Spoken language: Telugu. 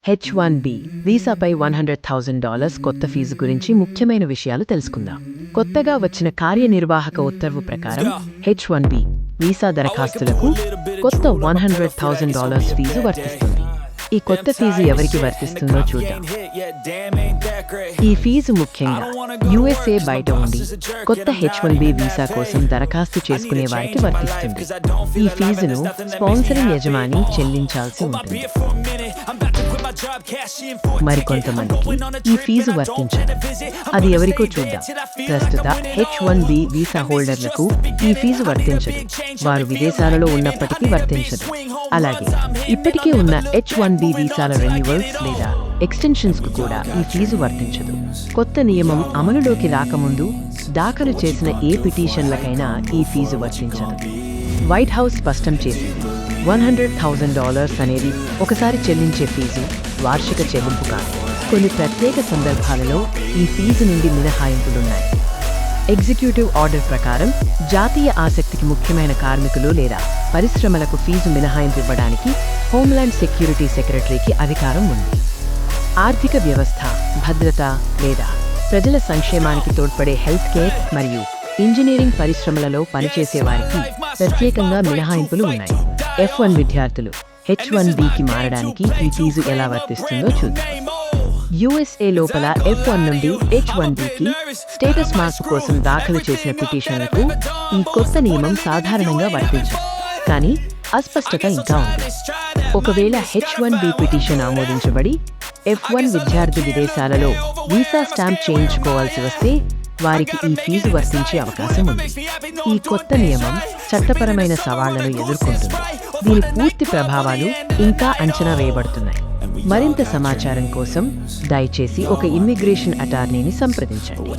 H-1B వీసాపై $100,000 కొత్త ఫీజు గురించి ముఖ్యమైన విషయాలు తెలుసుకుందాం. కొత్తగా వచ్చిన కార్యనిర్వాహక ఉత్తర్వు ప్రకారం H-1B వీసా దరఖాస్తులకు కొత్త $100,000 ఫీజు వర్తిస్తుంది. ఈ కొత్త ఫీజు ఎవరికి వర్తిస్తుందో చూద్దాం. ఈ ఫీజు ముఖ్యంగా USA బయట ఉండి కొత్త H-1B వీసా కోసం దరఖాస్తు చేసుకునే వారికి వర్తిస్తుంది. ఈ ఫీజును స్పాన్సరింగ్ యజమాని చెల్లించాల్సి ఉంటుంది. మరికొంతమందికి ఈ ఫీజు వర్తించదు. అది ఎవరికో చూద్దాం. ప్రస్తుత H-1B వీసా హోల్డర్లకు ఈ ఫీజు వర్తించదు. వారు విదేశాలలో ఉన్నప్పటికీ వర్తించదు. అలాగే ఇప్పటికే ఉన్న H-1B వీసాల రెన్యువల్స్ లేదా ఎక్స్టెన్షన్స్ కు కూడా ఈ ఫీజు వర్తించదు. కొత్త నియమం అమలులోకి రాకముందు దాఖలు చేసిన ఏ పిటిషన్లకైనా ఈ ఫీజు వర్తించదు. వైట్ హౌస్ స్పష్టం చేసింది, $100,000 అనేది ఒకసారి చెల్లించే ఫీజు, వార్షిక చెల్లింపు కాదు. కొన్ని ప్రత్యేక సందర్భాలలో ఈ ఫీజు నుండి మినహాయింపులున్నాయి. ఎగ్జిక్యూటివ్ ఆర్డర్ ప్రకారం జాతీయ ఆసక్తికి ముఖ్యమైన కార్మికులు లేదా పరిశ్రమలకు ఫీజు మినహాయింపు ఇవ్వడానికి హోంల్యాండ్ సెక్యూరిటీ సెక్రటరీకి అధికారం ఉంది. ఆర్థిక వ్యవస్థ, భద్రత లేదా ప్రజల సంక్షేమానికి తోడ్పడే హెల్త్ కేర్ మరియు ఇంజనీరింగ్ పరిశ్రమలలో పనిచేసే వారికి ప్రత్యేకంగా మినహాయింపులు ఉన్నాయి. F1 విద్యార్థులు H-1Bకి మారడానికి ఈ ఫీజు ఎలా వర్తిస్తుందో చూద్దాం. USA లోపల F1 నుండి H-1Bకి స్టేటస్ మార్పు కోసం దాఖలు చేసిన పిటిషన్లకు ఈ కొత్త నియమం సాధారణంగా వర్తించదు. కానీ అస్పష్టత ఇంకా ఉంది. ఒకవేళ H-1B పిటిషన్ ఆమోదించబడి F1 విద్యార్థి విదేశాలలో వీసా స్టాంప్ చేయించుకోవాల్సి వస్తే వారికి ఈ ఫీజు వర్తించే అవకాశం ఉంది. ఈ కొత్త నియమం చట్టపరమైన సవాళ్లను ఎదుర్కొంటుంది. దీని పూర్తి ప్రభావాలు ఇంకా అంచనా వేయబడుతున్నాయి. మరింత సమాచారం కోసం దయచేసి ఒక ఇమ్మిగ్రేషన్ అటార్నీని సంప్రదించండి.